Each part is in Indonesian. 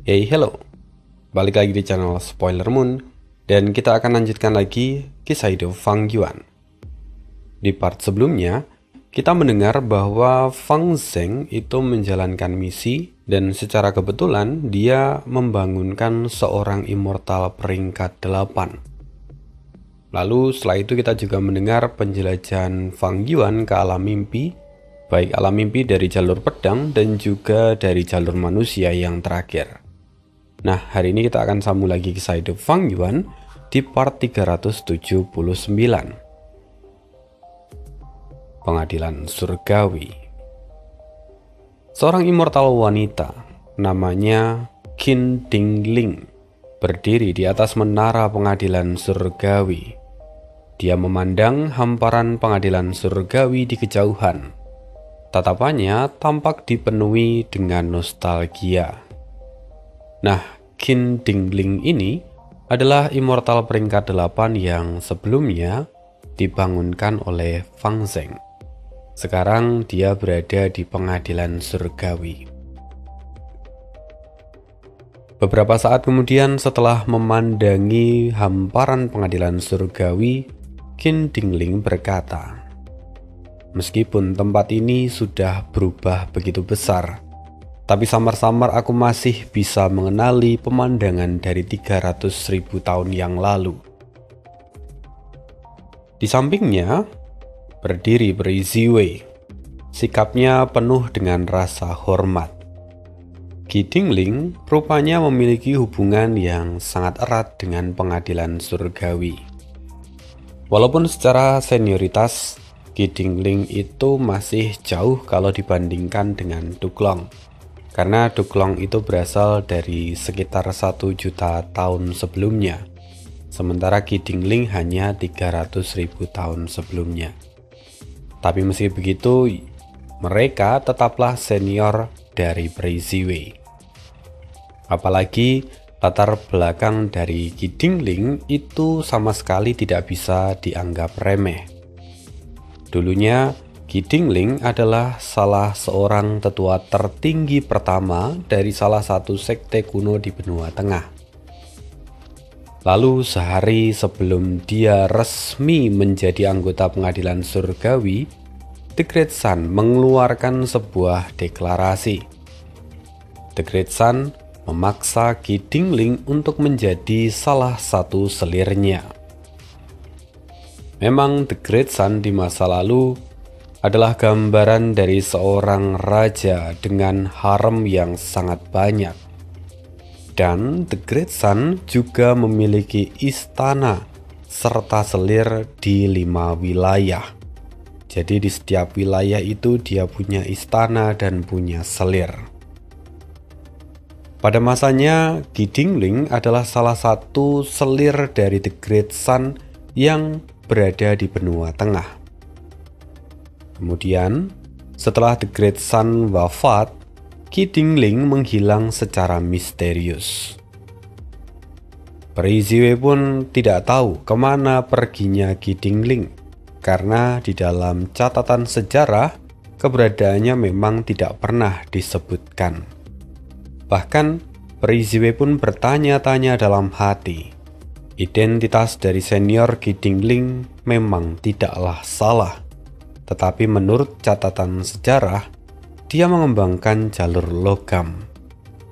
Hey, hello. Balik lagi di channel Spoiler Moon, dan kita akan lanjutkan lagi kisah hidup Fang Yuan. Di part sebelumnya, kita mendengar bahwa Fang Zheng itu menjalankan misi, dan secara kebetulan dia membangunkan seorang immortal peringkat 8. Lalu setelah itu kita juga mendengar penjelajahan Fang Yuan ke alam mimpi, baik alam mimpi dari jalur pedang dan juga dari jalur manusia yang terakhir. Nah, hari ini kita akan sambung lagi kisah hidup Fang Yuan di part 379. Pengadilan Surgawi. Seorang immortal wanita namanya Qin Dingling berdiri di atas menara pengadilan surgawi. Dia memandang hamparan pengadilan surgawi di kejauhan. Tatapannya tampak dipenuhi dengan nostalgia. Nah, Qin Dingling ini adalah immortal peringkat 8 yang sebelumnya dibangunkan oleh Fang Zheng. Sekarang dia berada di pengadilan surgawi. Beberapa saat kemudian setelah memandangi hamparan pengadilan surgawi, Qin Dingling berkata, "Meskipun tempat ini sudah berubah begitu besar, tapi samar-samar aku masih bisa mengenali pemandangan dari 300.000 tahun yang lalu." Di sampingnya berdiri Peri Ziwei. Sikapnya penuh dengan rasa hormat. Qin Dingling rupanya memiliki hubungan yang sangat erat dengan pengadilan surgawi. Walaupun secara senioritas Qin Dingling itu masih jauh kalau dibandingkan dengan Duklong, karena Duklong itu berasal dari sekitar 1 juta tahun sebelumnya, sementara Qin Dingling hanya 300.000 tahun sebelumnya. Tapi meski begitu, mereka tetaplah senior dari Peri Ziwei. Apalagi latar belakang dari Qin Dingling itu sama sekali tidak bisa dianggap remeh. Dulunya Qin Dingling adalah salah seorang tetua tertinggi pertama dari salah satu sekte kuno di benua tengah. Lalu sehari sebelum dia resmi menjadi anggota pengadilan surgawi, The Great Sun mengeluarkan sebuah deklarasi. The Great Sun memaksa Qin Dingling untuk menjadi salah satu selirnya. Memang The Great Sun di masa lalu adalah gambaran dari seorang raja dengan harem yang sangat banyak. Dan The Great Sun juga memiliki istana serta selir di 5 wilayah. Jadi di setiap wilayah itu dia punya istana dan punya selir. Pada masanya, Qin Dingling adalah salah satu selir dari The Great Sun yang berada di benua tengah. Kemudian, setelah The Great Sun wafat, Qin Dingling menghilang secara misterius. Peri Ziwei pun tidak tahu kemana perginya Qin Dingling, karena di dalam catatan sejarah, keberadaannya memang tidak pernah disebutkan. Bahkan, Peri Ziwei pun bertanya-tanya dalam hati. Identitas dari senior Qin Dingling memang tidaklah salah. Tetapi menurut catatan sejarah, dia mengembangkan jalur logam.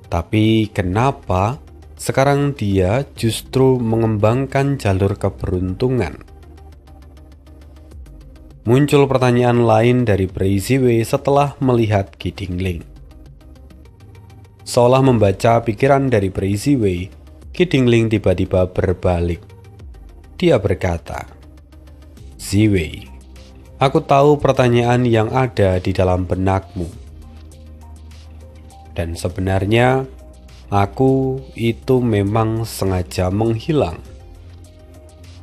Tapi kenapa sekarang dia justru mengembangkan jalur keberuntungan? Muncul pertanyaan lain dari Peri Ziwei setelah melihat Qin Dingling. Seolah membaca pikiran dari Peri Ziwei, Qin Dingling tiba-tiba berbalik. Dia berkata, "Ziwei, aku tahu pertanyaan yang ada di dalam benakmu. Dan sebenarnya, aku itu memang sengaja menghilang.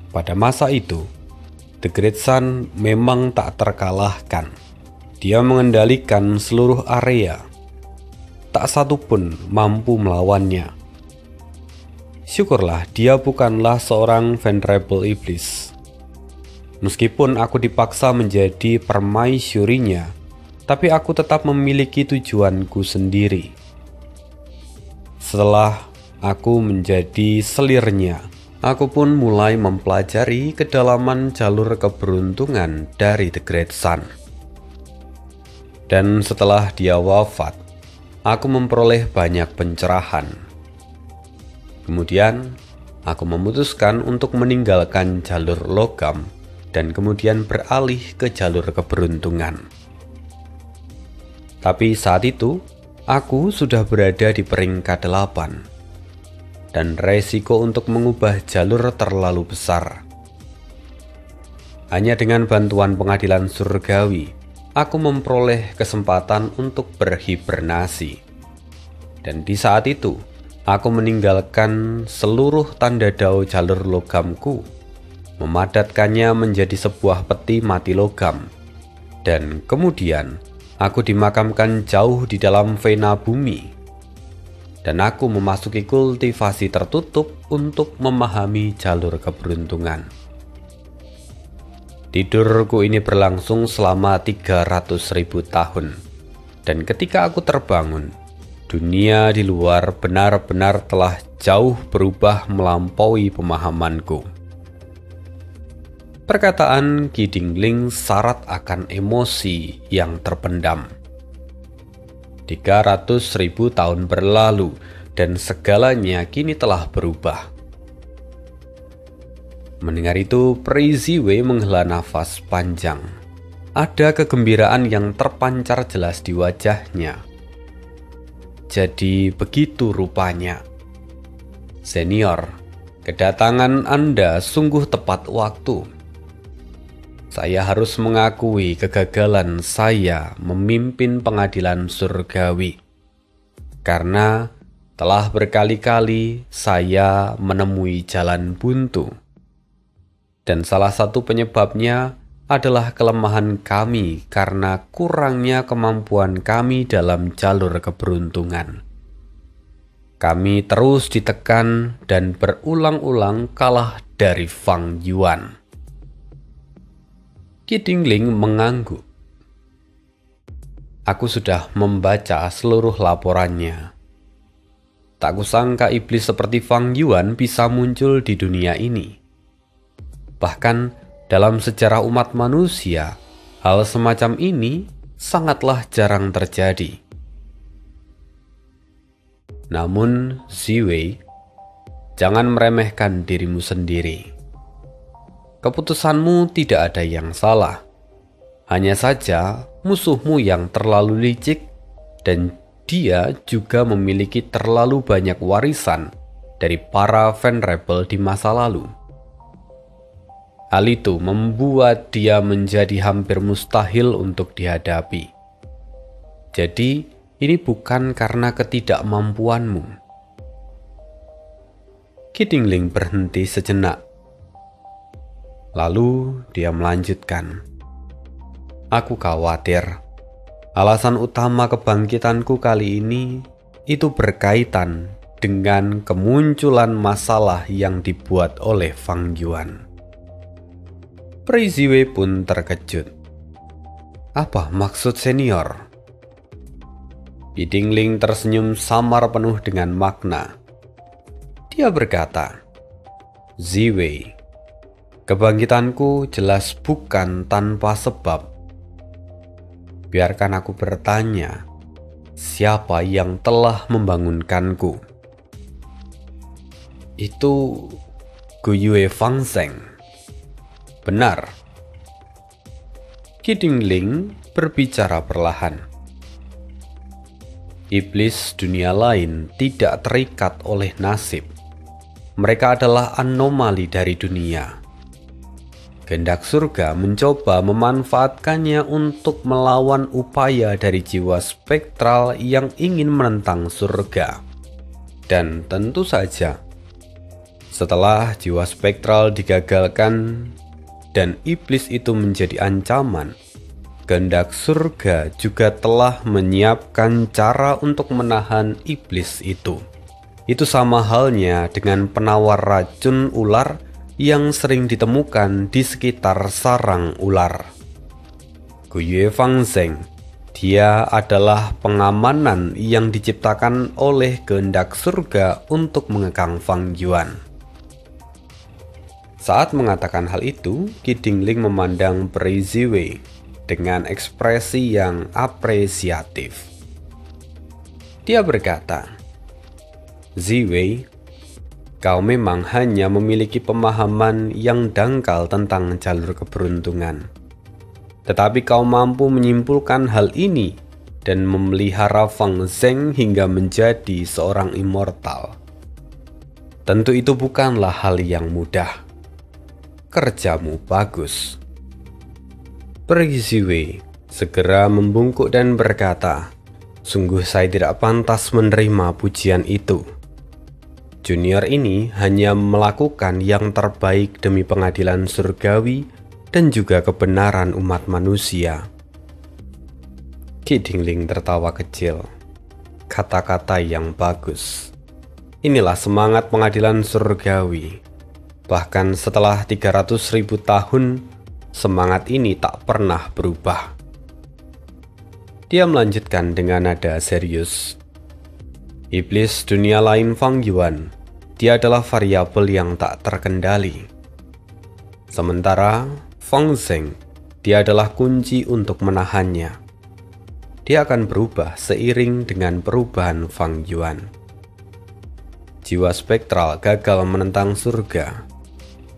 Pada masa itu, The Great Sun memang tak terkalahkan. Dia mengendalikan seluruh area. Tak satu pun mampu melawannya. Syukurlah dia bukanlah seorang venerable iblis. Meskipun aku dipaksa menjadi permaisurinya, tapi aku tetap memiliki tujuanku sendiri. Setelah aku menjadi selirnya, aku pun mulai mempelajari kedalaman jalur keberuntungan dari The Great Sun. Dan setelah dia wafat, aku memperoleh banyak pencerahan. Kemudian, aku memutuskan untuk meninggalkan jalur logam dan kemudian beralih ke jalur keberuntungan. Tapi saat itu, aku sudah berada di peringkat 8, dan resiko untuk mengubah jalur terlalu besar. Hanya dengan bantuan pengadilan surgawi, aku memperoleh kesempatan untuk berhibernasi. Dan di saat itu, aku meninggalkan seluruh tanda dao jalur logamku, memadatkannya menjadi sebuah peti mati logam, dan kemudian aku dimakamkan jauh di dalam vena bumi, dan aku memasuki kultivasi tertutup untuk memahami jalur keberuntungan. Tidurku ini berlangsung selama 300.000 tahun, dan ketika aku terbangun, dunia di luar benar-benar telah jauh berubah melampaui pemahamanku. Perkataan Ki Dingling syarat akan emosi yang terpendam. 300.000 tahun berlalu dan segalanya kini telah berubah. Mendengar itu, Peri Ziwei menghela nafas panjang. Ada kegembiraan yang terpancar jelas di wajahnya. Jadi begitu rupanya. Senior, kedatangan Anda sungguh tepat waktu. Saya harus mengakui kegagalan saya memimpin pengadilan surgawi, karena telah berkali-kali saya menemui jalan buntu. Dan salah satu penyebabnya adalah kelemahan kami karena kurangnya kemampuan kami dalam jalur keberuntungan. Kami terus ditekan dan berulang-ulang kalah dari Fang Yuan. Ki Dingling mengangguk. Aku sudah membaca seluruh laporannya. Tak kusangka iblis seperti Fang Yuan bisa muncul di dunia ini. Bahkan dalam sejarah umat manusia, hal semacam ini sangatlah jarang terjadi. Namun, Ziwei, jangan meremehkan dirimu sendiri. Keputusanmu tidak ada yang salah. Hanya saja musuhmu yang terlalu licik, dan dia juga memiliki terlalu banyak warisan dari para Venerable di masa lalu. Hal itu membuat dia menjadi hampir mustahil untuk dihadapi. Jadi, ini bukan karena ketidakmampuanmu. Ki Dingling berhenti sejenak. Lalu dia melanjutkan. Aku khawatir alasan utama kebangkitanku kali ini itu berkaitan dengan kemunculan masalah yang dibuat oleh Fang Yuan. Peri Ziwei pun terkejut. Apa maksud senior? Ki Dingling tersenyum samar penuh dengan makna. Dia berkata, Ziwei, kebangkitanku jelas bukan tanpa sebab. Biarkan aku bertanya, siapa yang telah membangunkanku? Itu Guyue Fangzheng. Benar. Ki Dingling berbicara perlahan. Iblis dunia lain tidak terikat oleh nasib. Mereka adalah anomali dari dunia. Kehendak surga mencoba memanfaatkannya untuk melawan upaya dari jiwa spektral yang ingin menentang surga. Dan tentu saja, setelah jiwa spektral digagalkan dan iblis itu menjadi ancaman, kehendak surga juga telah menyiapkan cara untuk menahan iblis itu. Itu sama halnya dengan penawar racun ular yang sering ditemukan di sekitar sarang ular. Guyue Fangzheng, Dia adalah pengamanan yang diciptakan oleh kehendak surga untuk mengekang Fang Yuan. Saat mengatakan hal itu, Qi Dingling memandang Peri Ziwei dengan ekspresi yang apresiatif. Dia berkata, "Ziwei, kau memang hanya memiliki pemahaman yang dangkal tentang jalur keberuntungan. Tetapi kau mampu menyimpulkan hal ini dan memelihara Fang Zheng hingga menjadi seorang immortal. Tentu itu bukanlah hal yang mudah. Kerjamu bagus." Peri Ziwei segera membungkuk dan berkata, "Sungguh saya tidak pantas menerima pujian itu. Junior ini hanya melakukan yang terbaik demi pengadilan surgawi dan juga kebenaran umat manusia." Qi Dingling tertawa kecil. Kata-kata yang bagus. Inilah semangat pengadilan surgawi. Bahkan setelah 300.000 tahun, semangat ini tak pernah berubah. Dia melanjutkan dengan nada serius. "Iblis dunia lain Fang Yuan, dia adalah variabel yang tak terkendali. Sementara Fang Zheng, dia adalah kunci untuk menahannya. Dia akan berubah seiring dengan perubahan Fang Yuan. Jiwa spektral gagal menentang surga,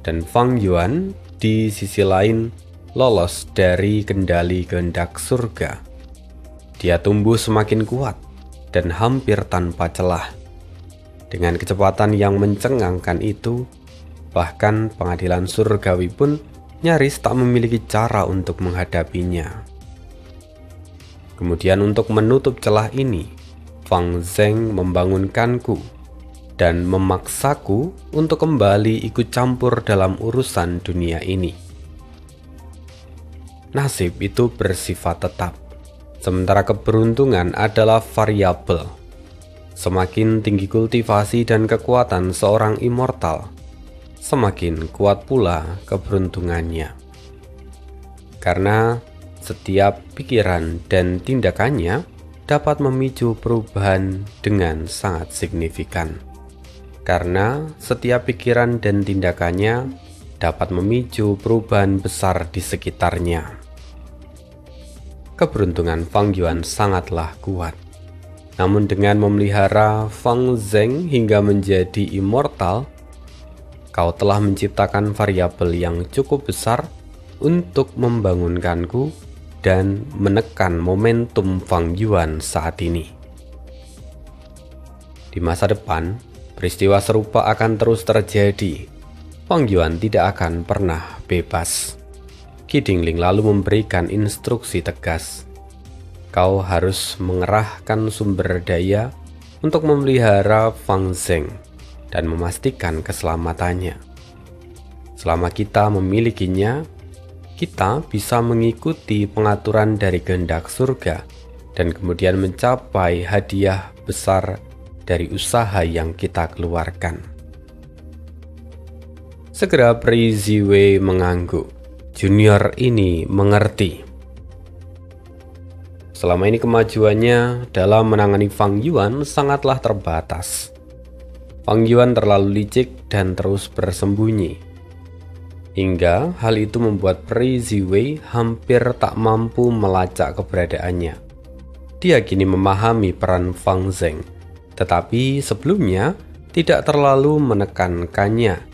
dan Fang Yuan di sisi lain lolos dari kendali kehendak surga. Dia tumbuh semakin kuat dan hampir tanpa celah. Dengan kecepatan yang mencengangkan itu, bahkan pengadilan surgawi pun nyaris tak memiliki cara untuk menghadapinya. Kemudian untuk menutup celah ini, Fang Zheng membangunkanku dan memaksaku untuk kembali ikut campur dalam urusan dunia ini. Nasib itu bersifat tetap, sementara keberuntungan adalah variabel. Semakin tinggi kultivasi dan kekuatan seorang immortal, semakin kuat pula keberuntungannya. Karena setiap pikiran dan tindakannya dapat memicu perubahan dengan sangat signifikan. Karena setiap pikiran dan tindakannya dapat memicu perubahan besar di sekitarnya. Keberuntungan Fang Yuan sangatlah kuat. Namun dengan memelihara Fang Zheng hingga menjadi immortal, kau telah menciptakan variabel yang cukup besar untuk membangunkanku dan menekan momentum Fang Yuan saat ini. Di masa depan, peristiwa serupa akan terus terjadi. Fang Yuan tidak akan pernah bebas. Qi Dingling lalu memberikan instruksi tegas. Kau harus mengerahkan sumber daya untuk memelihara Fang Zheng dan memastikan keselamatannya. Selama kita memilikinya, kita bisa mengikuti pengaturan dari kehendak surga dan kemudian mencapai hadiah besar dari usaha yang kita keluarkan. Segera Peri Ziwei mengangguk. Junior ini mengerti. Selama ini kemajuannya dalam menangani Fang Yuan sangatlah terbatas. Fang Yuan terlalu licik dan terus bersembunyi. Hingga hal itu membuat Peri Ziwei hampir tak mampu melacak keberadaannya. Dia kini memahami peran Fang Zheng, tetapi sebelumnya tidak terlalu menekankannya.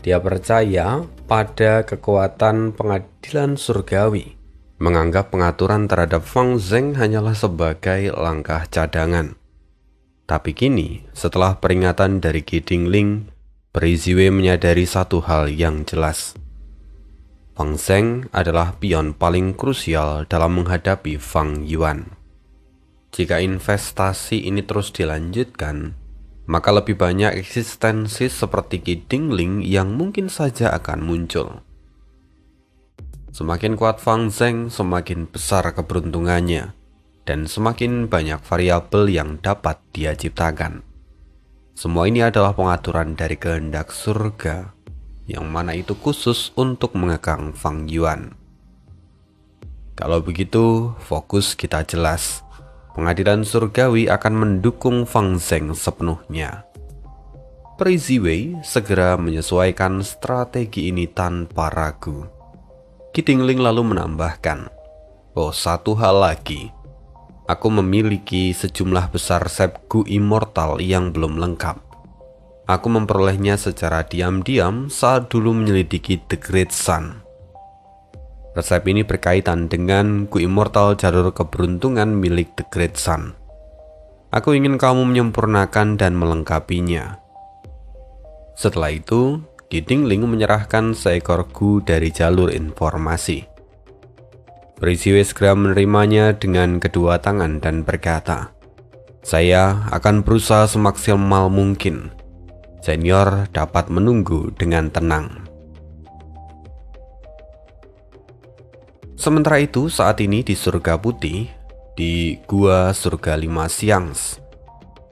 Dia percaya pada kekuatan pengadilan surgawi, menganggap pengaturan terhadap Fang Zheng hanyalah sebagai langkah cadangan. Tapi kini, setelah peringatan dari Qi Dingling, Peri Ziwei menyadari satu hal yang jelas. Fang Zheng adalah pion paling krusial dalam menghadapi Fang Yuan. Jika investasi ini terus dilanjutkan, maka lebih banyak eksistensi seperti Qi Dingling yang mungkin saja akan muncul. Semakin kuat Fang Zheng, semakin besar keberuntungannya, dan semakin banyak variabel yang dapat dia ciptakan. Semua ini adalah pengaturan dari kehendak surga, yang mana itu khusus untuk mengekang Fang Yuan. Kalau begitu, fokus kita jelas. Pengadilan surgawi akan mendukung Fang Zheng sepenuhnya. Peri Ziwei segera menyesuaikan strategi ini tanpa ragu. Qi Tingling lalu menambahkan, "Oh, satu hal lagi. Aku memiliki sejumlah besar resep Gu Immortal yang belum lengkap. Aku memperolehnya secara diam-diam saat dulu menyelidiki The Great Sun. Resep ini berkaitan dengan Gu Immortal jalur keberuntungan milik The Great Sun. Aku ingin kamu menyempurnakan dan melengkapinya." Setelah itu, Qi Tingling menyerahkan seekor Gu dari jalur informasi. Peri Ziwei segera menerimanya dengan kedua tangan dan berkata, "Saya akan berusaha semaksimal mungkin. Senior dapat menunggu dengan tenang." Sementara itu, saat ini di Surga Putih, di Gua Surga 5 Xiangs,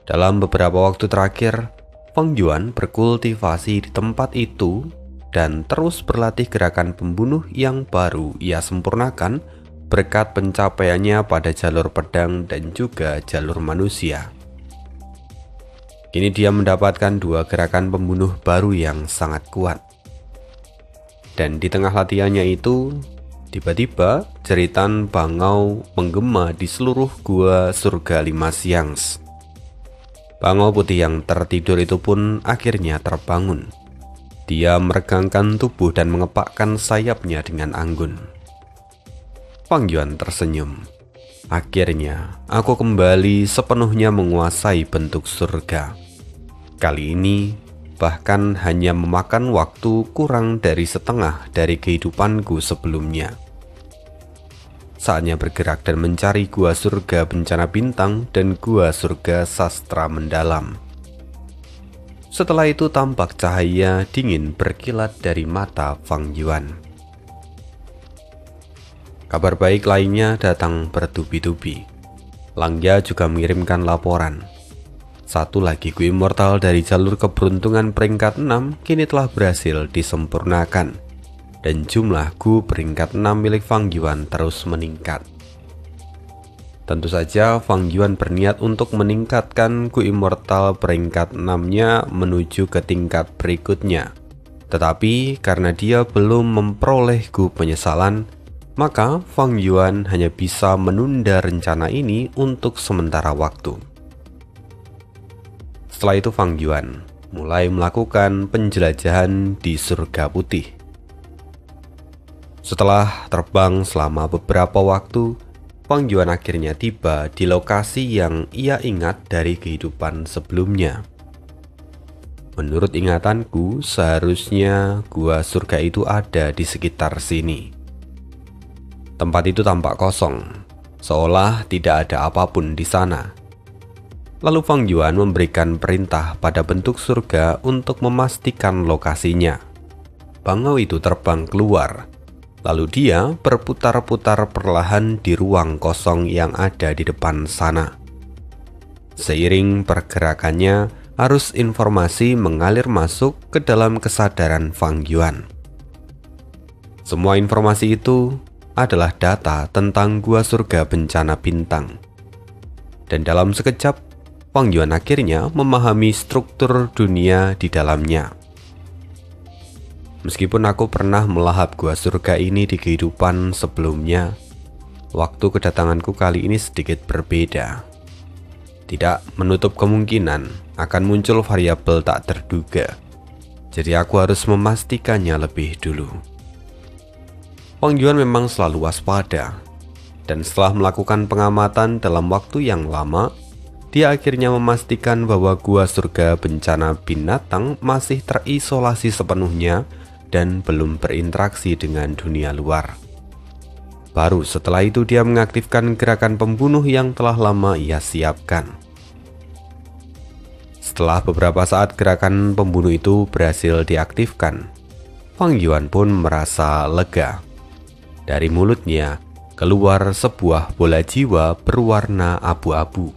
dalam beberapa waktu terakhir, Fang Yuan berkultivasi di tempat itu dan terus berlatih gerakan pembunuh yang baru ia sempurnakan berkat pencapaiannya pada jalur pedang dan juga jalur manusia. Kini dia mendapatkan dua gerakan pembunuh baru yang sangat kuat. Dan di tengah latihannya itu, tiba-tiba jeritan bangau menggema di seluruh Gua Surga 5 Xiangs. Bangau putih yang tertidur itu pun akhirnya terbangun. Dia meregangkan tubuh dan mengepakkan sayapnya dengan anggun. Fang Yuan tersenyum. "Akhirnya, aku kembali sepenuhnya menguasai bentuk surga. Kali ini, bahkan hanya memakan waktu kurang dari setengah dari kehidupanku sebelumnya. Saatnya bergerak dan mencari Gua Surga Bencana Bintang dan Gua Surga Sastra Mendalam." Setelah itu tampak cahaya dingin berkilat dari mata Fang Yuan. Kabar baik lainnya datang bertubi-tubi. Langya juga mengirimkan laporan. Satu lagi Gu Immortal dari jalur keberuntungan peringkat 6 kini telah berhasil disempurnakan. Dan jumlah Gu peringkat 6 milik Fang Yuan terus meningkat. Tentu saja Fang Yuan berniat untuk meningkatkan Gu Immortal peringkat 6-nya menuju ke tingkat berikutnya. Tetapi karena dia belum memperoleh Gu penyesalan, maka Fang Yuan hanya bisa menunda rencana ini untuk sementara waktu. Setelah itu Fang Yuan mulai melakukan penjelajahan di Surga Putih. Setelah terbang selama beberapa waktu, Fang Yuan akhirnya tiba di lokasi yang ia ingat dari kehidupan sebelumnya. Menurut ingatanku, seharusnya Gua Surga itu ada di sekitar sini. Tempat itu tampak kosong, seolah tidak ada apapun di sana. Lalu Fang Yuan memberikan perintah pada bentuk surga untuk memastikan lokasinya. Bangau itu terbang keluar. Lalu dia berputar-putar perlahan di ruang kosong yang ada di depan sana. Seiring pergerakannya, arus informasi mengalir masuk ke dalam kesadaran Fang Yuan. Semua informasi itu adalah data tentang Gua Surga Bencana Bintang. Dan dalam sekejap, Fang Yuan akhirnya memahami struktur dunia di dalamnya. Meskipun aku pernah melahap Gua Surga ini di kehidupan sebelumnya, waktu kedatanganku kali ini sedikit berbeda. Tidak menutup kemungkinan akan muncul variabel tak terduga. Jadi aku harus memastikannya lebih dulu. Fang Yuan memang selalu waspada. Dan setelah melakukan pengamatan dalam waktu yang lama, dia akhirnya memastikan bahwa Gua Surga Bencana Binatang masih terisolasi sepenuhnya dan belum berinteraksi dengan dunia luar. Baru setelah itu dia mengaktifkan gerakan pembunuh yang telah lama ia siapkan. Setelah beberapa saat gerakan pembunuh itu berhasil diaktifkan, Fang Yuan pun merasa lega. Dari mulutnya keluar sebuah bola jiwa berwarna abu-abu.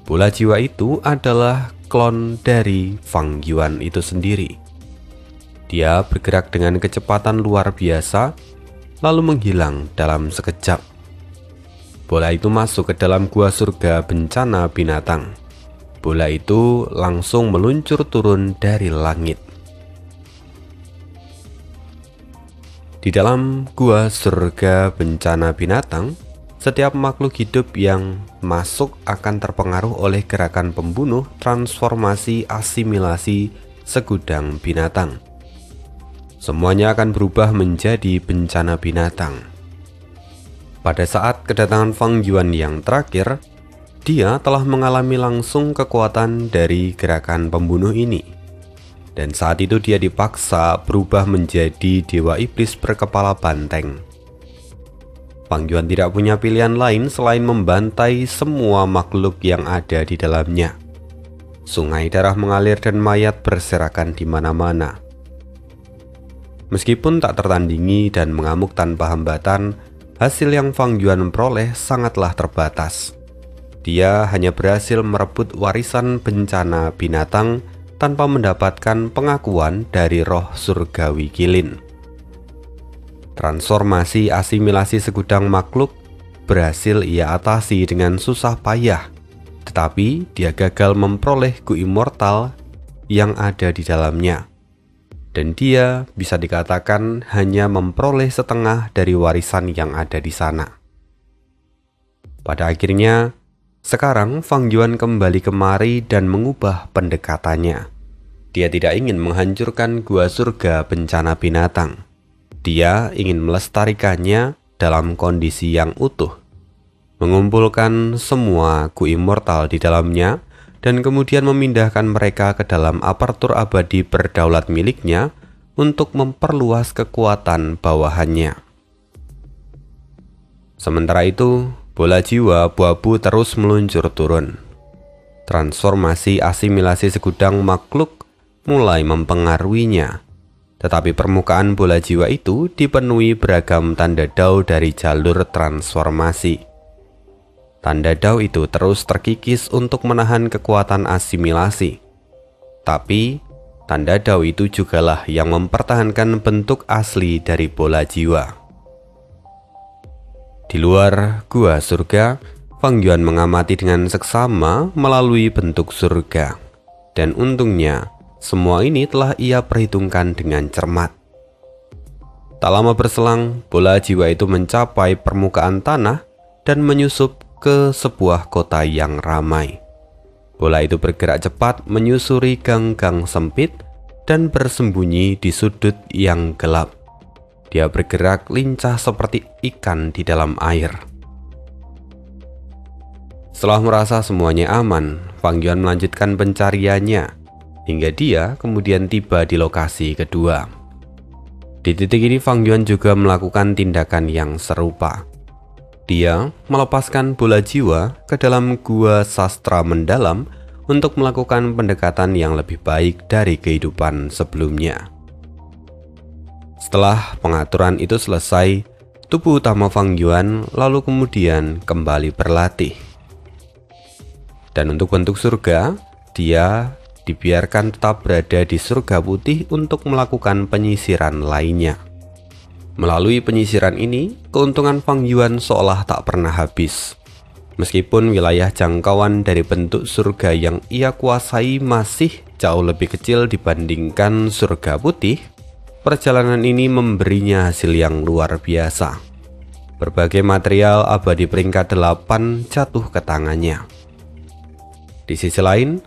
Bola jiwa itu adalah klon dari Fang Yuan itu sendiri. Dia bergerak dengan kecepatan luar biasa lalu menghilang dalam sekejap. Bola itu masuk ke dalam gua surga bencana binatang. Bola itu langsung meluncur turun dari langit. Di dalam gua surga bencana binatang, setiap makhluk hidup yang masuk akan terpengaruh oleh gerakan pembunuh transformasi asimilasi segudang binatang. Semuanya akan berubah menjadi bencana binatang. Pada saat kedatangan Fang Yuan yang terakhir, dia telah mengalami langsung kekuatan dari gerakan pembunuh ini. Dan saat itu dia dipaksa berubah menjadi dewa iblis berkepala banteng. Fang Yuan tidak punya pilihan lain selain membantai semua makhluk yang ada di dalamnya. Sungai darah mengalir dan mayat berserakan di mana-mana. Meskipun tak tertandingi dan mengamuk tanpa hambatan, hasil yang Fang Yuan peroleh sangatlah terbatas. Dia hanya berhasil merebut warisan bencana binatang tanpa mendapatkan pengakuan dari roh surgawi Qilin. Transformasi asimilasi segudang makhluk berhasil ia atasi dengan susah payah, tetapi dia gagal memperoleh Gu Immortal yang ada di dalamnya. Dan dia bisa dikatakan hanya memperoleh setengah dari warisan yang ada di sana. Pada akhirnya, sekarang Fang Yuan kembali kemari dan mengubah pendekatannya. Dia tidak ingin menghancurkan gua surga bencana binatang. Dia ingin melestarikannya dalam kondisi yang utuh, mengumpulkan semua Gu Immortal di dalamnya, dan kemudian memindahkan mereka ke dalam apertur abadi berdaulat miliknya untuk memperluas kekuatan bawahannya. Sementara itu, bola jiwa Buabu terus meluncur turun. Transformasi asimilasi segudang makhluk mulai mempengaruhinya. Tetapi permukaan bola jiwa itu dipenuhi beragam tanda dao dari jalur transformasi. Tanda dao itu terus terkikis untuk menahan kekuatan asimilasi. Tapi, tanda dao itu jugalah yang mempertahankan bentuk asli dari bola jiwa. Di luar gua surga, Fang Yuan mengamati dengan seksama melalui bentuk surga. Dan untungnya, semua ini telah ia perhitungkan dengan cermat. Tak lama berselang, bola jiwa itu mencapai permukaan tanah dan menyusup ke sebuah kota yang ramai. Bola itu bergerak cepat menyusuri gang-gang sempit dan bersembunyi di sudut yang gelap. Dia bergerak lincah seperti ikan di dalam air. Setelah merasa semuanya aman, Fang Yuan melanjutkan pencariannya hingga dia kemudian tiba di lokasi kedua. Di titik ini Fang Yuan juga melakukan tindakan yang serupa. Dia melepaskan bola jiwa ke dalam gua sastra mendalam untuk melakukan pendekatan yang lebih baik dari kehidupan sebelumnya. Setelah pengaturan itu selesai, tubuh utama Fang Yuan lalu kemudian kembali berlatih. Dan untuk bentuk surga, dia dibiarkan tetap berada di surga putih untuk melakukan penyisiran lainnya. Melalui penyisiran ini, keuntungan Fang Yuan seolah tak pernah habis. Meskipun wilayah jangkauan dari bentuk surga yang ia kuasai masih jauh lebih kecil dibandingkan surga putih, perjalanan ini memberinya hasil yang luar biasa. Berbagai material abadi peringkat 8 jatuh ke tangannya. Di sisi lain,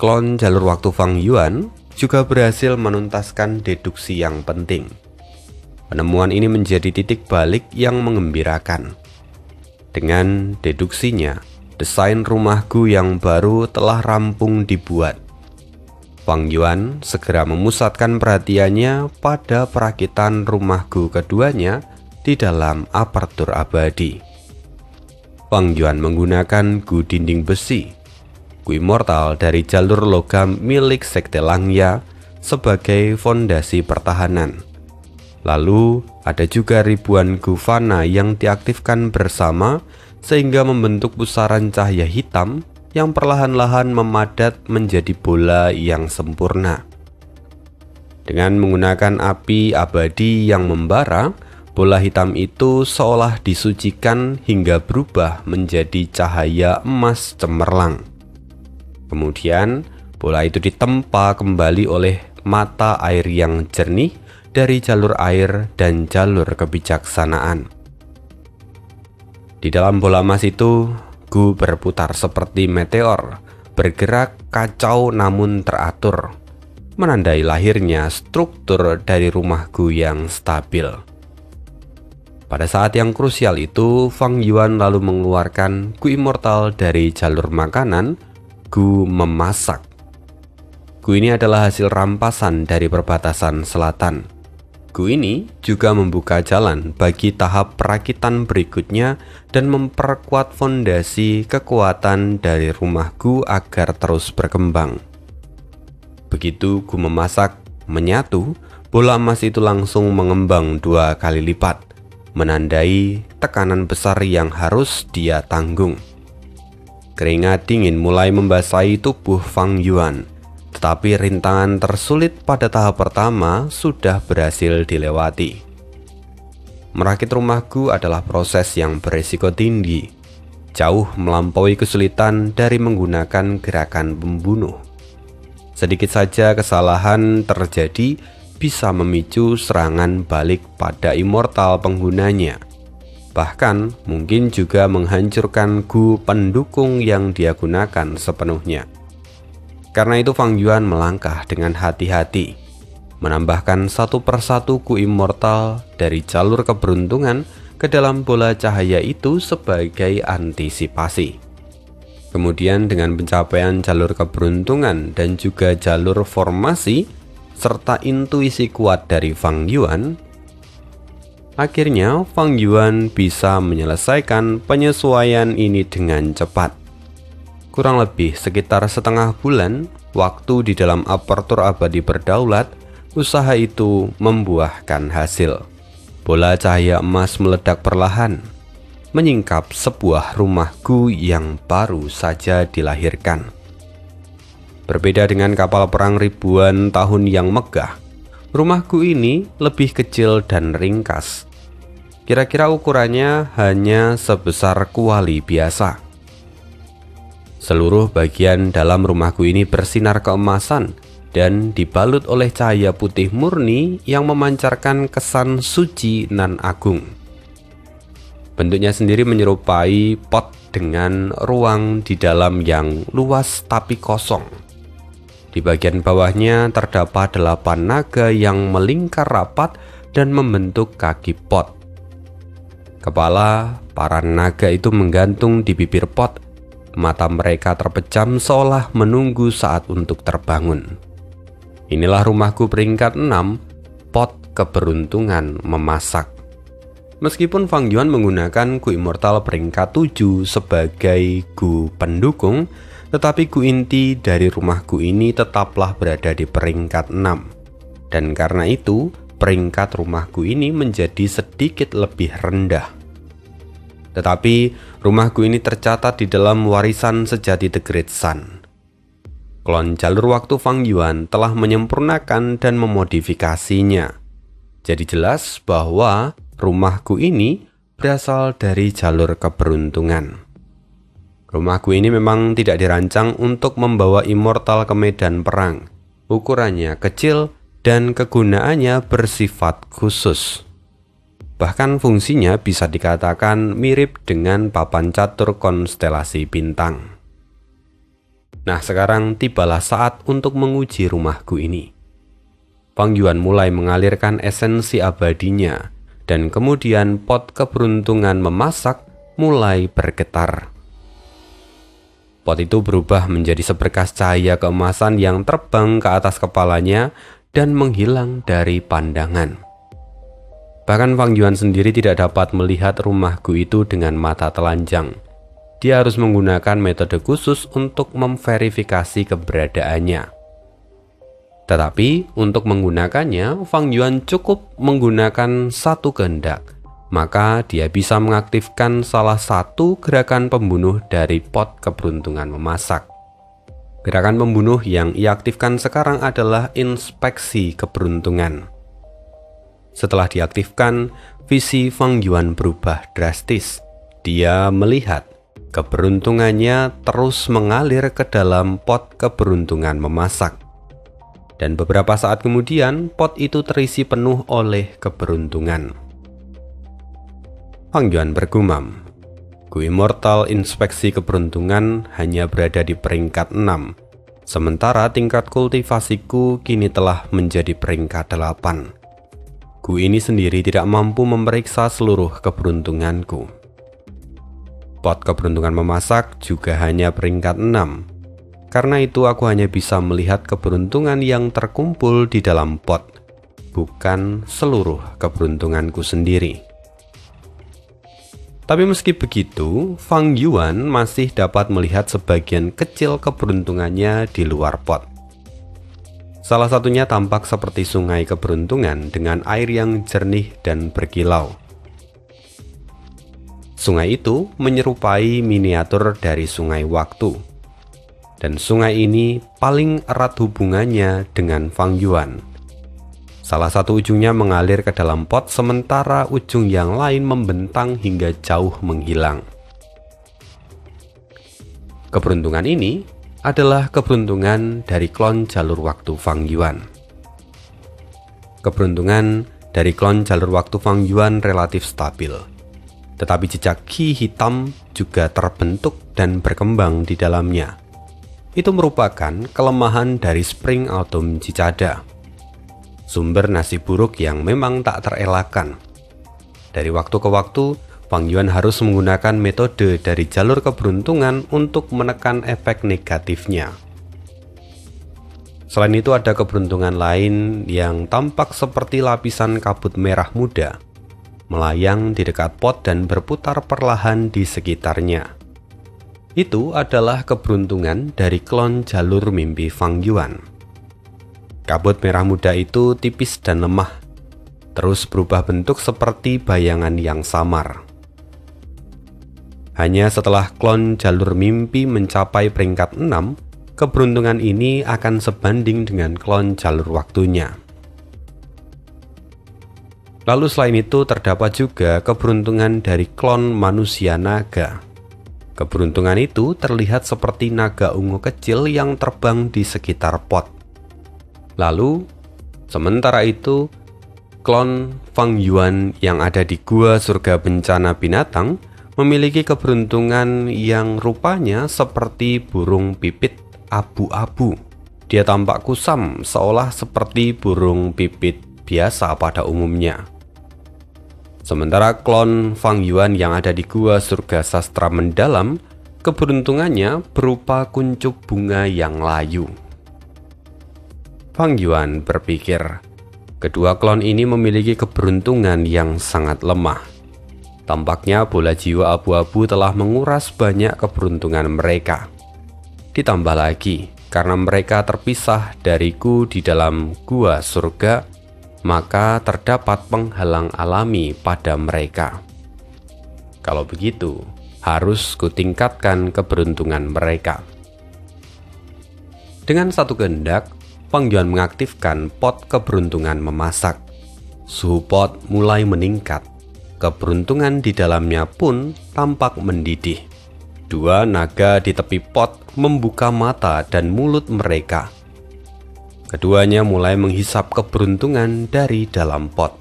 klon jalur waktu Fang Yuan juga berhasil menuntaskan deduksi yang penting. Penemuan ini menjadi titik balik yang mengembirakan. Dengan deduksinya, desain rumah Gu yang baru telah rampung dibuat. Fang Yuan segera memusatkan perhatiannya pada perakitan rumah Gu keduanya di dalam apertur abadi. Fang Yuan menggunakan Gu dinding besi, Gu Immortal dari jalur logam milik Sekte Langya sebagai fondasi pertahanan. Lalu ada juga ribuan Gu Fana yang diaktifkan bersama sehingga membentuk pusaran cahaya hitam yang perlahan-lahan memadat menjadi bola yang sempurna. Dengan menggunakan api abadi yang membara, bola hitam itu seolah disucikan hingga berubah menjadi cahaya emas cemerlang. Kemudian, bola itu ditempa kembali oleh mata air yang jernih dari jalur air dan jalur kebijaksanaan. Di dalam bola emas itu, Gu berputar seperti meteor, bergerak kacau namun teratur, menandai lahirnya struktur dari rumah Gu yang stabil. Pada saat yang krusial itu, Fang Yuan lalu mengeluarkan Gu Immortal dari jalur makanan, Gu memasak. Gu ini adalah hasil rampasan dari perbatasan selatan. Gu ini juga membuka jalan bagi tahap perakitan berikutnya dan memperkuat fondasi kekuatan dari rumah Gu agar terus berkembang. Begitu Gu memasak menyatu, bola emas itu langsung mengembang 2 kali lipat, menandai tekanan besar yang harus dia tanggung. Keringat dingin mulai membasahi tubuh Fang Yuan, tetapi rintangan tersulit pada tahap pertama sudah berhasil dilewati. Merakit rumah Gu adalah proses yang berisiko tinggi, jauh melampaui kesulitan dari menggunakan gerakan pembunuh. Sedikit saja kesalahan terjadi bisa memicu serangan balik pada immortal penggunanya. Bahkan mungkin juga menghancurkan Gu pendukung yang dia gunakan sepenuhnya. Karena itu Fang Yuan melangkah dengan hati-hati, menambahkan satu persatu Gu Immortal dari jalur keberuntungan ke dalam bola cahaya itu sebagai antisipasi. Kemudian dengan pencapaian jalur keberuntungan dan juga jalur formasi, serta intuisi kuat dari Fang Yuan, akhirnya Fang Yuan bisa menyelesaikan penyesuaian ini dengan cepat. Kurang lebih sekitar setengah bulan waktu di dalam apertur abadi berdaulat, usaha itu membuahkan hasil. Bola cahaya emas meledak perlahan, menyingkap sebuah rumah Gu yang baru saja dilahirkan. Berbeda dengan kapal perang ribuan tahun yang megah, rumah Gu ini lebih kecil dan ringkas. Kira-kira ukurannya hanya sebesar kuali biasa. Seluruh bagian dalam rumah Gu ini bersinar keemasan dan dibalut oleh cahaya putih murni yang memancarkan kesan suci nan agung. Bentuknya sendiri menyerupai pot dengan ruang di dalam yang luas tapi kosong. Di bagian bawahnya terdapat 8 naga yang melingkar rapat dan membentuk kaki pot. Kepala para naga itu menggantung di bibir pot. Mata mereka terpejam seolah menunggu saat untuk terbangun. Inilah rumahku peringkat 6, pot keberuntungan memasak. Meskipun Fang Yuan menggunakan Gu Immortal peringkat 7 sebagai Gu pendukung, tetapi Gu inti dari rumah Gu ini tetaplah berada di peringkat 6. Dan karena itu, peringkat rumah Gu ini menjadi sedikit lebih rendah. Tetapi, rumah Gu ini tercatat di dalam warisan sejati The Great Sun. Klon jalur waktu Fang Yuan telah menyempurnakan dan memodifikasinya. Jadi jelas bahwa rumah Gu ini berasal dari jalur keberuntungan. Rumah Gu ini memang tidak dirancang untuk membawa immortal ke medan perang. Ukurannya kecil dan kegunaannya bersifat khusus. Bahkan fungsinya bisa dikatakan mirip dengan papan catur konstelasi bintang. Nah, sekarang tibalah saat untuk menguji rumah Gu ini. Fang Yuan mulai mengalirkan esensi abadinya, dan kemudian pot keberuntungan memasak mulai bergetar. Pot itu berubah menjadi seberkas cahaya keemasan yang terbang ke atas kepalanya dan menghilang dari pandangan. Bahkan Fang Yuan sendiri tidak dapat melihat rumah Gu itu dengan mata telanjang. Dia harus menggunakan metode khusus untuk memverifikasi keberadaannya. Tetapi untuk menggunakannya, Fang Yuan cukup menggunakan satu kehendak, maka dia bisa mengaktifkan salah satu gerakan pembunuh dari pot keberuntungan memasak. Gerakan pembunuh yang ia aktifkan sekarang adalah inspeksi keberuntungan. Setelah diaktifkan, visi Fang Yuan berubah drastis. Dia melihat keberuntungannya terus mengalir ke dalam pot keberuntungan memasak. Dan beberapa saat kemudian, pot itu terisi penuh oleh keberuntungan. Fang Yuan bergumam, "Gu Immortal inspeksi keberuntungan hanya berada di peringkat 6. Sementara tingkat kultivasiku kini telah menjadi peringkat 8. Gu ini sendiri tidak mampu memeriksa seluruh keberuntunganku." Pot keberuntungan memasak juga hanya peringkat 6. Karena itu aku hanya bisa melihat keberuntungan yang terkumpul di dalam pot, bukan seluruh keberuntunganku sendiri. Tapi meski begitu, Fang Yuan masih dapat melihat sebagian kecil keberuntungannya di luar pot. Salah satunya tampak seperti sungai keberuntungan dengan air yang jernih dan berkilau. Sungai itu menyerupai miniatur dari sungai waktu. Dan sungai ini paling erat hubungannya dengan Fang Yuan. Salah satu ujungnya mengalir ke dalam pot, sementara ujung yang lain membentang hingga jauh menghilang. Keberuntungan ini adalah keberuntungan dari klon jalur waktu Fang Yuan. Keberuntungan dari klon jalur waktu Fang Yuan relatif stabil, tetapi jejak Qi hitam juga terbentuk dan berkembang di dalamnya. Itu merupakan kelemahan dari Spring Autumn Cicada, sumber nasi buruk yang memang tak terelakkan. Dari waktu ke waktu, Fang Yuan harus menggunakan metode dari jalur keberuntungan untuk menekan efek negatifnya. Selain itu ada keberuntungan lain yang tampak seperti lapisan kabut merah muda, melayang di dekat pot dan berputar perlahan di sekitarnya. Itu adalah keberuntungan dari klon jalur mimpi Fang Yuan. Kabut merah muda itu tipis dan lemah, terus berubah bentuk seperti bayangan yang samar. Hanya setelah klon jalur mimpi mencapai peringkat 6, keberuntungan ini akan sebanding dengan klon jalur waktunya. Lalu selain itu terdapat juga keberuntungan dari klon manusia naga. Keberuntungan itu terlihat seperti naga ungu kecil yang terbang di sekitar pot. Lalu, sementara itu, klon Fang Yuan yang ada di Gua Surga Bencana Binatang memiliki keberuntungan yang rupanya seperti burung pipit abu-abu. Dia tampak kusam, seolah seperti burung pipit biasa pada umumnya. Sementara klon Fang Yuan yang ada di Gua Surga Sastra Mendalam, keberuntungannya berupa kuncup bunga yang layu. Fang Yuan berpikir, kedua klon ini memiliki keberuntungan yang sangat lemah. Tampaknya bola jiwa abu-abu telah menguras banyak keberuntungan mereka. Ditambah lagi, karena mereka terpisah dariku di dalam Gua Surga, maka terdapat penghalang alami pada mereka. Kalau begitu, harus kutingkatkan keberuntungan mereka. Dengan satu kehendak, Fang Yuan mengaktifkan pot keberuntungan memasak. Suhu pot mulai meningkat. Keberuntungan di dalamnya pun tampak mendidih. Dua naga di tepi pot membuka mata dan mulut mereka. Keduanya mulai menghisap keberuntungan dari dalam pot.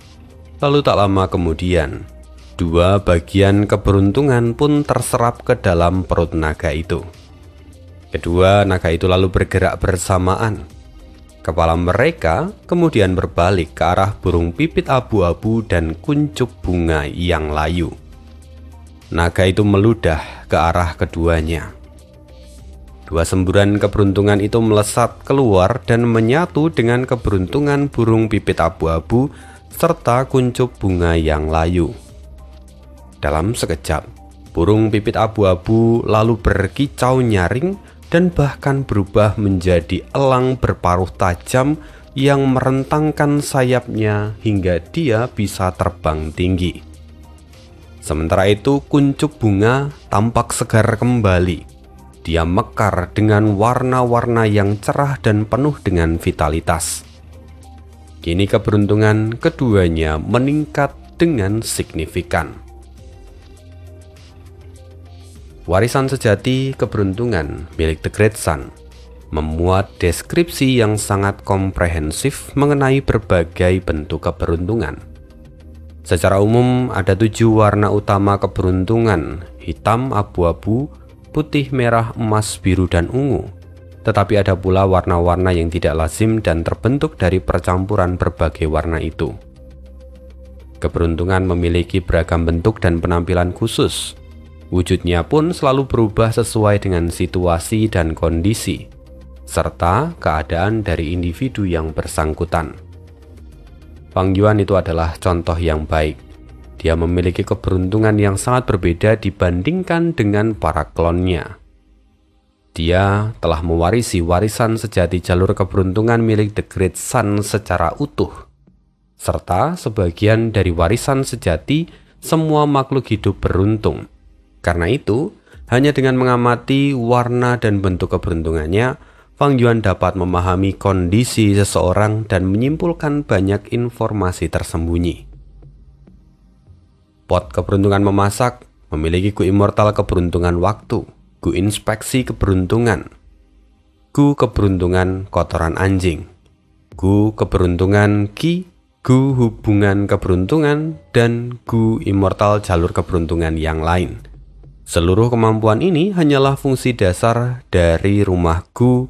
Lalu tak lama kemudian, dua bagian keberuntungan pun terserap ke dalam perut naga itu. Kedua naga itu lalu bergerak bersamaan. Kepala mereka kemudian berbalik ke arah burung pipit abu-abu dan kuncup bunga yang layu. Naga itu meludah ke arah keduanya. Dua semburan keberuntungan itu melesat keluar dan menyatu dengan keberuntungan burung pipit abu-abu serta kuncup bunga yang layu. Dalam sekejap, burung pipit abu-abu lalu berkicau nyaring dan bahkan berubah menjadi elang berparuh tajam yang merentangkan sayapnya hingga dia bisa terbang tinggi. Sementara itu, kuncup bunga tampak segar kembali. Dia mekar dengan warna-warna yang cerah dan penuh dengan vitalitas. Kini keberuntungan keduanya meningkat dengan signifikan. Warisan sejati keberuntungan milik The Great Sun memuat deskripsi yang sangat komprehensif mengenai berbagai bentuk keberuntungan. Secara umum ada 7 warna utama keberuntungan: hitam, abu-abu, putih, merah, emas, biru, dan ungu. Tetapi ada pula warna-warna yang tidak lazim dan terbentuk dari percampuran berbagai warna itu. Keberuntungan memiliki beragam bentuk dan penampilan khusus. Wujudnya pun selalu berubah sesuai dengan situasi dan kondisi, serta keadaan dari individu yang bersangkutan. Fang Yuan itu adalah contoh yang baik. Dia memiliki keberuntungan yang sangat berbeda dibandingkan dengan para klonnya. Dia telah mewarisi warisan sejati jalur keberuntungan milik The Great Sun secara utuh, serta sebagian dari warisan sejati semua makhluk hidup beruntung. Karena itu, hanya dengan mengamati warna dan bentuk keberuntungannya, Fang Yuan dapat memahami kondisi seseorang dan menyimpulkan banyak informasi tersembunyi. Pot keberuntungan memasak memiliki Gu immortal keberuntungan waktu, Gu inspeksi keberuntungan, Gu keberuntungan kotoran anjing, Gu keberuntungan Qi, Gu hubungan keberuntungan, dan Gu immortal jalur keberuntungan yang lain. Seluruh kemampuan ini hanyalah fungsi dasar dari rumah Gu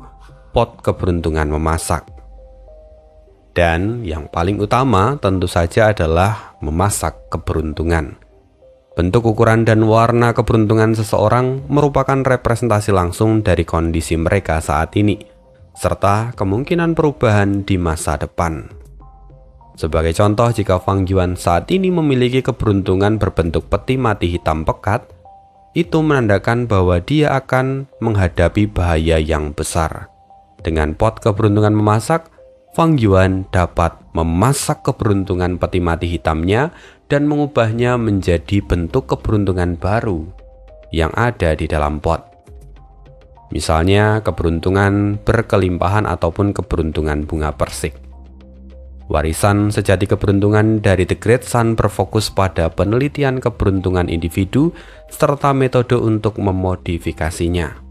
pot keberuntungan memasak. Dan yang paling utama tentu saja adalah memasak keberuntungan. Bentuk, ukuran, dan warna keberuntungan seseorang merupakan representasi langsung dari kondisi mereka saat ini, serta kemungkinan perubahan di masa depan. Sebagai contoh, jika Fang Yuan saat ini memiliki keberuntungan berbentuk peti mati hitam pekat, itu menandakan bahwa dia akan menghadapi bahaya yang besar. Dengan pot keberuntungan memasak, Fang Yuan dapat memasak keberuntungan peti mati hitamnya dan mengubahnya menjadi bentuk keberuntungan baru yang ada di dalam pot. Misalnya keberuntungan berkelimpahan ataupun keberuntungan bunga persik. Warisan sejati keberuntungan dari The Great Sun berfokus pada penelitian keberuntungan individu serta metode untuk memodifikasinya.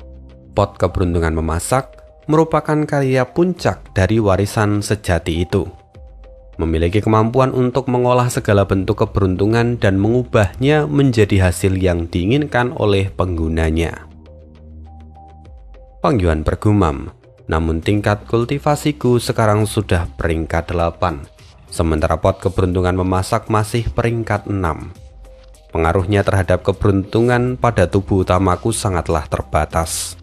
Pot keberuntungan memasak merupakan karya puncak dari warisan sejati itu. Memiliki kemampuan untuk mengolah segala bentuk keberuntungan dan mengubahnya menjadi hasil yang diinginkan oleh penggunanya. Fang Yuan bergumam, namun tingkat kultivasiku sekarang sudah peringkat 8, sementara pot keberuntungan memasak masih peringkat 6. Pengaruhnya terhadap keberuntungan pada tubuh utamaku sangatlah terbatas.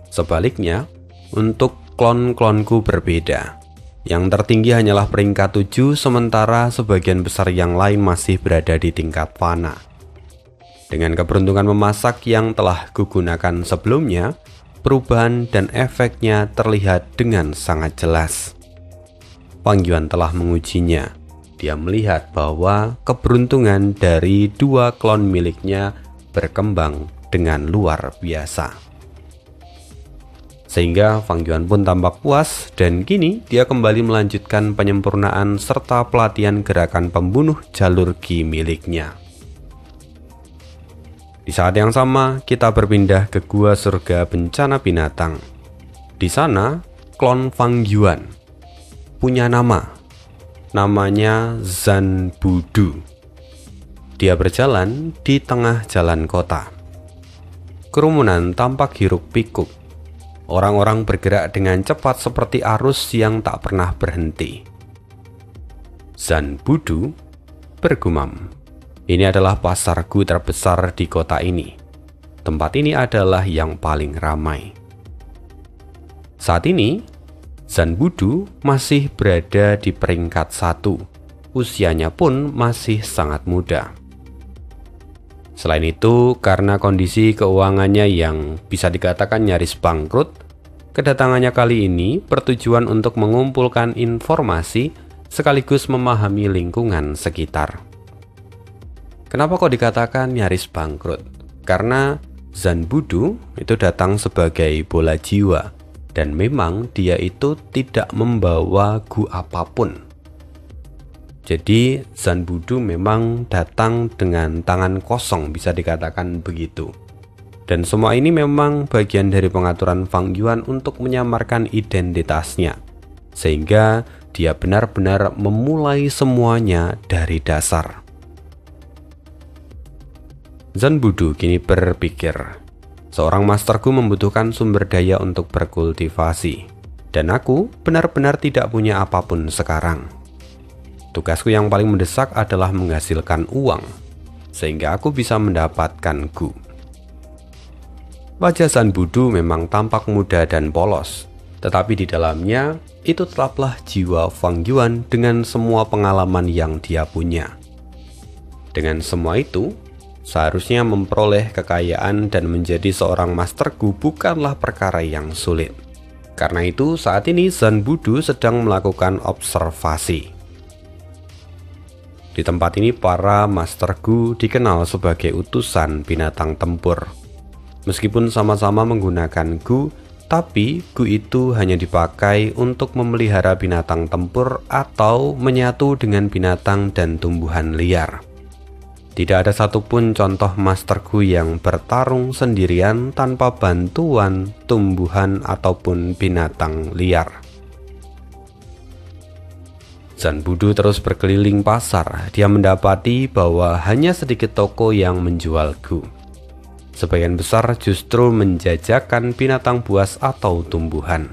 Sebaliknya, untuk klon-klonku berbeda. Yang tertinggi hanyalah peringkat 7, sementara sebagian besar yang lain masih berada di tingkat fana. Dengan keberuntungan memasak yang telah kugunakan sebelumnya, perubahan dan efeknya terlihat dengan sangat jelas. Fang Yuan telah mengujinya. Dia melihat bahwa keberuntungan dari 2 klon miliknya berkembang dengan luar biasa. Sehingga Fang Yuan pun tampak puas dan kini dia kembali melanjutkan penyempurnaan serta pelatihan gerakan pembunuh jalur Qi miliknya. Di saat yang sama, kita berpindah ke Gua Surga Bencana Binatang. Di sana, klon Fang Yuan punya namanya Zhan Budu. Dia berjalan di tengah jalan kota. Kerumunan tampak hiruk-pikuk. Orang-orang bergerak dengan cepat seperti arus yang tak pernah berhenti. Zhan Budu bergumam, "Ini adalah pasarku terbesar di kota ini. Tempat ini adalah yang paling ramai." Saat ini, Zhan Budu masih berada di peringkat 1. Usianya pun masih sangat muda. Selain itu, karena kondisi keuangannya yang bisa dikatakan nyaris bangkrut, kedatangannya kali ini bertujuan untuk mengumpulkan informasi sekaligus memahami lingkungan sekitar. Kenapa kok dikatakan nyaris bangkrut? Karena Zhan Budu itu datang sebagai bola jiwa, dan memang dia itu tidak membawa gu apapun. Jadi Zanbudu memang datang dengan tangan kosong, bisa dikatakan begitu. Dan semua ini memang bagian dari pengaturan Fang Yuan untuk menyamarkan identitasnya, sehingga dia benar-benar memulai semuanya dari dasar. Zanbudu kini berpikir, seorang masterku membutuhkan sumber daya untuk berkultivasi, dan aku benar-benar tidak punya apapun sekarang. Tugasku yang paling mendesak adalah menghasilkan uang, sehingga aku bisa mendapatkan gu. Wajah Zanbudu memang tampak muda dan polos, tetapi di dalamnya itu tetaplah jiwa Fang Yuan dengan semua pengalaman yang dia punya. Dengan semua itu, seharusnya memperoleh kekayaan dan menjadi seorang master gu bukanlah perkara yang sulit. Karena itu saat ini Zanbudu sedang melakukan observasi. Di tempat ini para master gu dikenal sebagai utusan binatang tempur. Meskipun sama-sama menggunakan gu, tapi gu itu hanya dipakai untuk memelihara binatang tempur atau menyatu dengan binatang dan tumbuhan liar. Tidak ada satupun contoh master gu yang bertarung sendirian tanpa bantuan tumbuhan ataupun binatang liar. Zanbudu terus berkeliling pasar. Dia mendapati bahwa hanya sedikit toko yang menjual gu. Sebagian besar justru menjajakan binatang buas atau tumbuhan.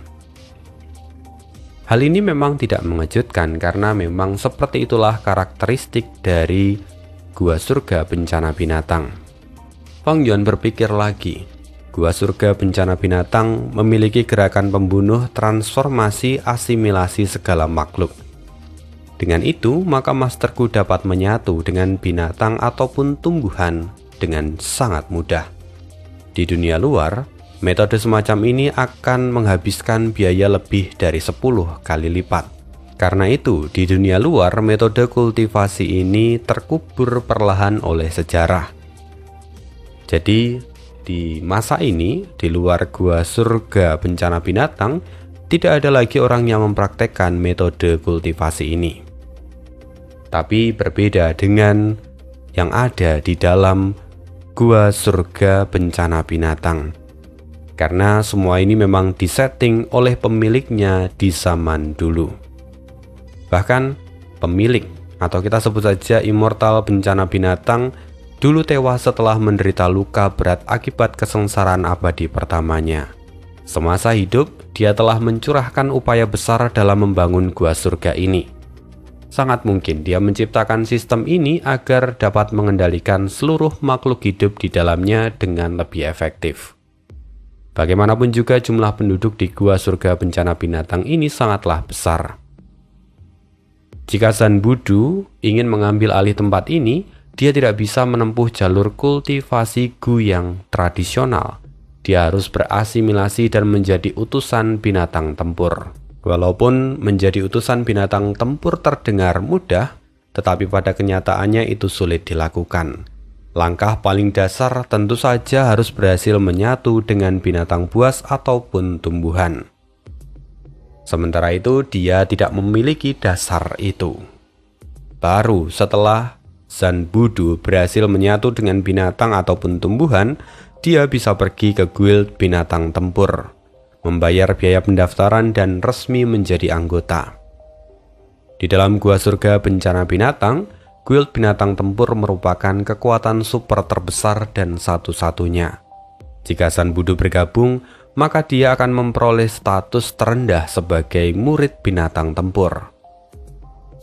Hal ini memang tidak mengejutkan karena memang seperti itulah karakteristik dari Gua Surga Bencana Binatang. Fang Yuan berpikir lagi, Gua Surga Bencana Binatang memiliki gerakan pembunuh transformasi asimilasi segala makhluk. Dengan itu, maka masterku dapat menyatu dengan binatang ataupun tumbuhan dengan sangat mudah. Di dunia luar, metode semacam ini akan menghabiskan biaya lebih dari 10 kali lipat. Karena itu, di dunia luar, metode kultivasi ini terkubur perlahan oleh sejarah. Jadi, di masa ini, di luar Gua Surga Bencana Binatang, tidak ada lagi orang yang mempraktekkan metode kultivasi ini. Tapi berbeda dengan yang ada di dalam Gua Surga Bencana Binatang. Karena semua ini memang disetting oleh pemiliknya di zaman dulu. Bahkan pemilik, atau kita sebut saja Immortal Bencana Binatang, dulu tewas setelah menderita luka berat akibat kesengsaraan abadi pertamanya. Semasa hidup, dia telah mencurahkan upaya besar dalam membangun Gua Surga ini. Sangat mungkin dia menciptakan sistem ini agar dapat mengendalikan seluruh makhluk hidup di dalamnya dengan lebih efektif. Bagaimanapun juga jumlah penduduk di Gua Surga Bencana Binatang ini sangatlah besar. Jika Zanbudu ingin mengambil alih tempat ini, dia tidak bisa menempuh jalur kultivasi gu yang tradisional. Dia harus berasimilasi dan menjadi utusan binatang tempur. Walaupun menjadi utusan binatang tempur terdengar mudah, tetapi pada kenyataannya itu sulit dilakukan. Langkah paling dasar tentu saja harus berhasil menyatu dengan binatang buas ataupun tumbuhan. Sementara itu, dia tidak memiliki dasar itu. Baru setelah Zanbudu berhasil menyatu dengan binatang ataupun tumbuhan, dia bisa pergi ke guild binatang tempur, membayar biaya pendaftaran dan resmi menjadi anggota. Di dalam Gua Surga Bencana Binatang, guild binatang tempur merupakan kekuatan super terbesar dan satu-satunya. Jika Zanbudu bergabung, maka dia akan memperoleh status terendah sebagai murid binatang tempur.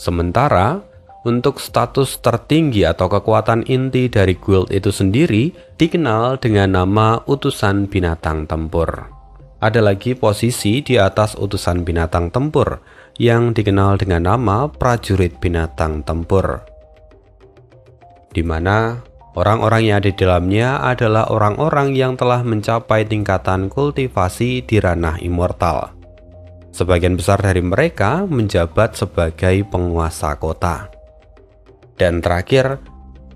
Sementara, untuk status tertinggi atau kekuatan inti dari guild itu sendiri dikenal dengan nama utusan binatang tempur. Ada lagi posisi di atas utusan binatang tempur yang dikenal dengan nama prajurit binatang tempur, di mana orang-orang yang ada di dalamnya adalah orang-orang yang telah mencapai tingkatan kultivasi di ranah immortal. Sebagian besar dari mereka menjabat sebagai penguasa kota. Dan terakhir,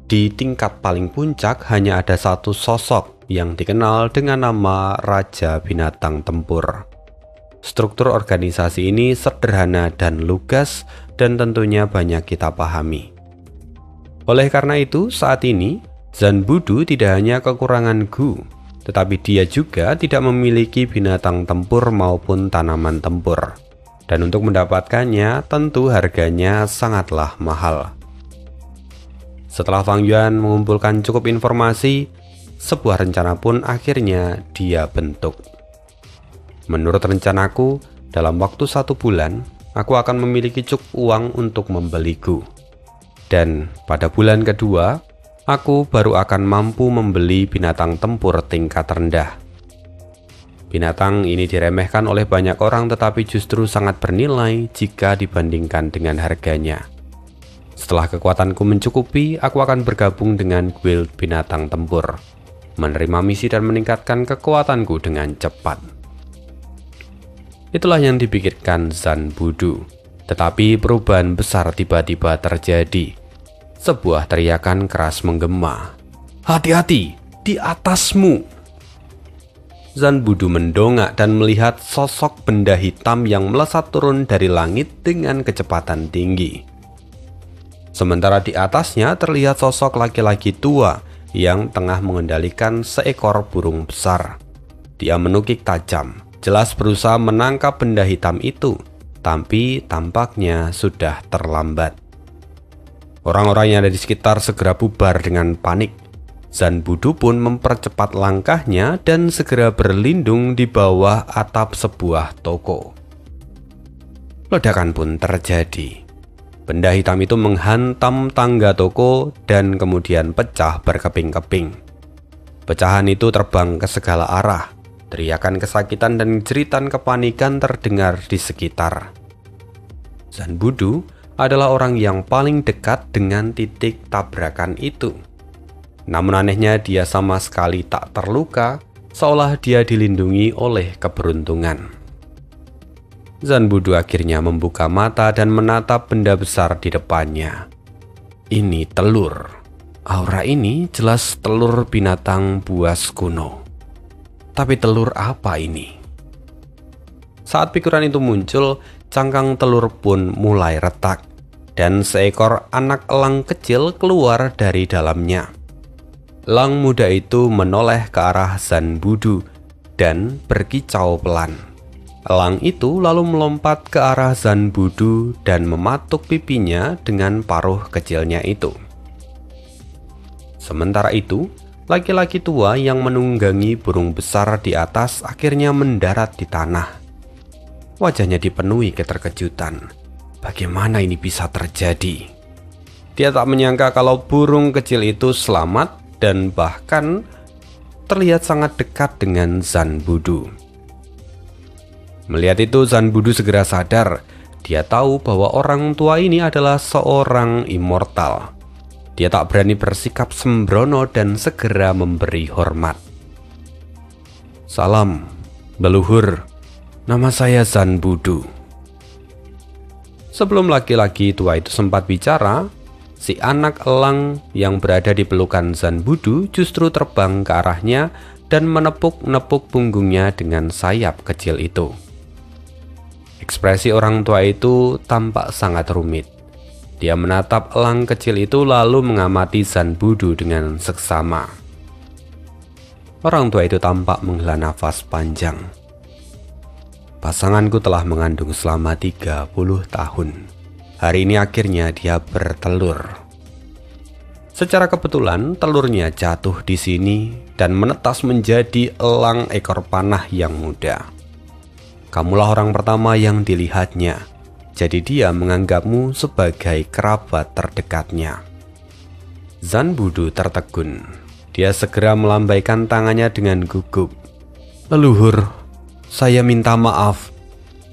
di tingkat paling puncak hanya ada satu sosok yang dikenal dengan nama Raja Binatang Tempur. Struktur organisasi ini sederhana dan lugas, dan tentunya banyak kita pahami. Oleh karena itu, saat ini Zan Budu tidak hanya kekurangan gu, tetapi dia juga tidak memiliki binatang tempur maupun tanaman tempur. Dan untuk mendapatkannya, tentu harganya sangatlah mahal. Setelah Fang Yuan mengumpulkan cukup informasi, sebuah rencana pun akhirnya dia bentuk. Menurut rencanaku, dalam waktu 1 bulan, aku akan memiliki cukup uang untuk membeli gu. Dan pada bulan kedua, aku baru akan mampu membeli binatang tempur tingkat rendah. Binatang ini diremehkan oleh banyak orang tetapi justru sangat bernilai jika dibandingkan dengan harganya. Setelah kekuatanku mencukupi, aku akan bergabung dengan guild binatang tempur, menerima misi dan meningkatkan kekuatanku dengan cepat. Itulah yang dipikirkan Zan Budu. Tetapi perubahan besar tiba-tiba terjadi. Sebuah teriakan keras menggema. "Hati-hati, di atasmu!" Zan Budu mendongak dan melihat sosok benda hitam yang melesat turun dari langit dengan kecepatan tinggi. Sementara di atasnya terlihat sosok laki-laki tua yang tengah mengendalikan seekor burung besar. Dia menukik tajam, jelas berusaha menangkap benda hitam itu, tapi tampaknya sudah terlambat. Orang-orang yang ada di sekitar segera bubar dengan panik. Zan Budu pun mempercepat langkahnya dan segera berlindung di bawah atap sebuah toko. Ledakan pun terjadi. Benda hitam itu menghantam tangga toko dan kemudian pecah berkeping-keping. Pecahan itu terbang ke segala arah. Teriakan kesakitan dan jeritan kepanikan terdengar di sekitar. Zan Budu adalah orang yang paling dekat dengan titik tabrakan itu. Namun anehnya dia sama sekali tak terluka, seolah dia dilindungi oleh keberuntungan. Zan Budu akhirnya membuka mata dan menatap benda besar di depannya. Ini telur. Aura ini jelas telur binatang buas kuno. Tapi telur apa ini? Saat pikiran itu muncul, cangkang telur pun mulai retak, dan seekor anak elang kecil keluar dari dalamnya. Elang muda itu menoleh ke arah Zan Budu dan berkicau pelan. Elang itu lalu melompat ke arah Zan Budu dan mematuk pipinya dengan paruh kecilnya itu. Sementara itu, laki-laki tua yang menunggangi burung besar di atas akhirnya mendarat di tanah. Wajahnya dipenuhi keterkejutan. Bagaimana ini bisa terjadi? Dia tak menyangka kalau burung kecil itu selamat dan bahkan terlihat sangat dekat dengan Zan Budu. Melihat itu, Zan Budu segera sadar. Dia tahu bahwa orang tua ini adalah seorang immortal. Dia tak berani bersikap sembrono dan segera memberi hormat. "Salam, leluhur. Nama saya Zan Budu." Sebelum laki-laki tua itu sempat bicara, si anak elang yang berada di pelukan Zan Budu justru terbang ke arahnya dan menepuk-nepuk punggungnya dengan sayap kecil itu. Ekspresi orang tua itu tampak sangat rumit. Dia menatap elang kecil itu lalu mengamati Zan Budu dengan seksama. Orang tua itu tampak menghela nafas panjang. "Pasanganku telah mengandung selama 30 tahun. Hari ini akhirnya dia bertelur. Secara kebetulan telurnya jatuh di sini dan menetas menjadi elang ekor panah yang muda. Kamulah orang pertama yang dilihatnya, jadi dia menganggapmu sebagai kerabat terdekatnya." Zan Budu tertegun. Dia segera melambaikan tangannya dengan gugup. "Leluhur, saya minta maaf.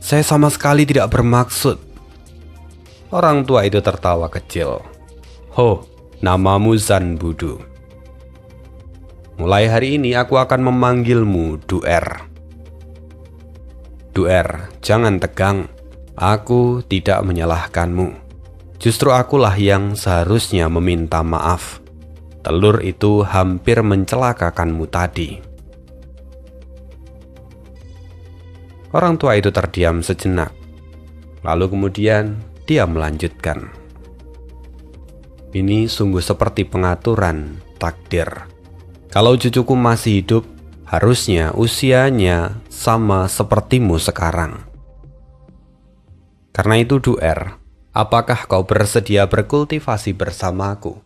Saya sama sekali tidak bermaksud." Orang tua itu tertawa kecil. "Ho, namamu Zan Budu. Mulai hari ini aku akan memanggilmu Duer." "Duer, jangan tegang. Aku tidak menyalahkanmu. Justru akulah yang seharusnya meminta maaf. Telur itu hampir mencelakakanmu tadi." Orang tua itu terdiam sejenak. Lalu kemudian dia melanjutkan. Ini sungguh seperti pengaturan takdir. Kalau cucuku masih hidup, harusnya usianya sama sepertimu sekarang. Karena itu Duer, apakah kau bersedia berkultivasi bersamaku?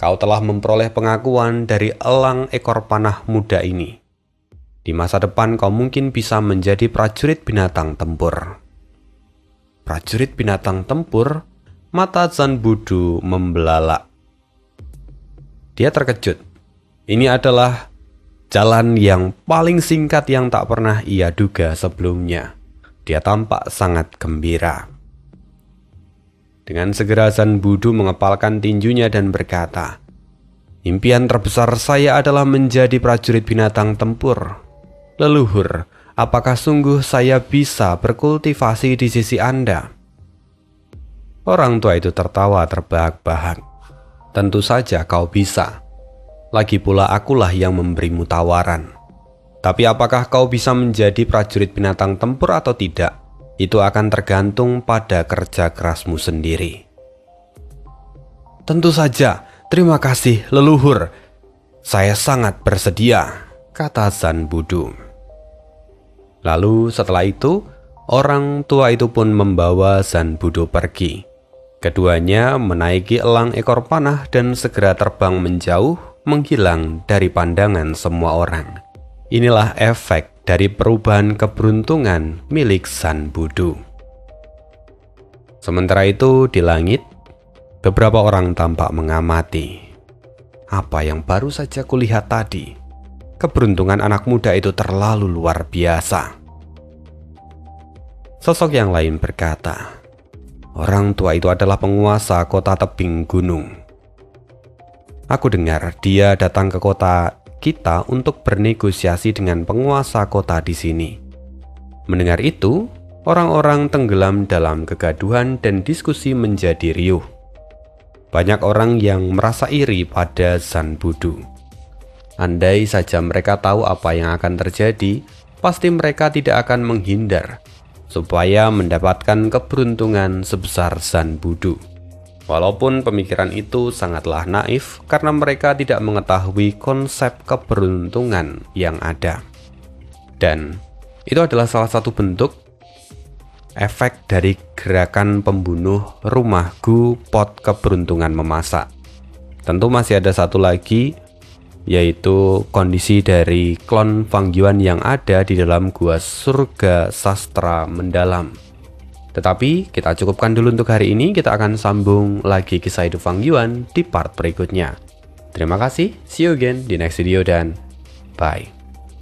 Kau telah memperoleh pengakuan dari elang ekor panah muda ini. Di masa depan kau mungkin bisa menjadi prajurit binatang tempur. Prajurit binatang tempur? Mata Zan Budu membelalak. Dia terkejut. Ini adalah jalan yang paling singkat yang tak pernah ia duga sebelumnya. Dia tampak sangat gembira. Dengan segera Zan Budu mengepalkan tinjunya dan berkata, "Impian terbesar saya adalah menjadi prajurit binatang tempur. Leluhur, apakah sungguh saya bisa berkultivasi di sisi Anda?" Orang tua itu tertawa terbahak-bahak. "Tentu saja kau bisa. Lagi pula akulah yang memberimu tawaran. Tapi apakah kau bisa menjadi prajurit binatang tempur atau tidak? Itu akan tergantung pada kerja kerasmu sendiri." "Tentu saja, terima kasih leluhur. Saya sangat bersedia," kata Zan Budu. Lalu setelah itu, orang tua itu pun membawa Zan Budu pergi. Keduanya menaiki elang ekor panah dan segera terbang menjauh, menghilang dari pandangan semua orang. Inilah efek dari perubahan keberuntungan milik Zan Budu. Sementara itu di langit, beberapa orang tampak mengamati. Apa yang baru saja kulihat tadi? Keberuntungan anak muda itu terlalu luar biasa. Sosok yang lain berkata, "Orang tua itu adalah penguasa kota tebing gunung. Aku dengar dia datang ke kota kita untuk bernegosiasi dengan penguasa kota di sini." Mendengar itu, orang-orang tenggelam dalam kegaduhan dan diskusi menjadi riuh. Banyak orang yang merasa iri pada Zan Budu. Andai saja mereka tahu apa yang akan terjadi, pasti mereka tidak akan menghindar supaya mendapatkan keberuntungan sebesar Zan Budu. Walaupun pemikiran itu sangatlah naif karena mereka tidak mengetahui konsep keberuntungan yang ada. Dan itu adalah salah satu bentuk efek dari gerakan pembunuh rumah Gu Pot keberuntungan memasak. Tentu masih ada satu lagi, yaitu kondisi dari klon Fang Yuan yang ada di dalam gua surga sastra mendalam. Tetapi kita cukupkan dulu untuk hari ini. Kita akan sambung lagi kisah hidup Fang Yuan di part berikutnya. Terima kasih, see you again di next video dan bye.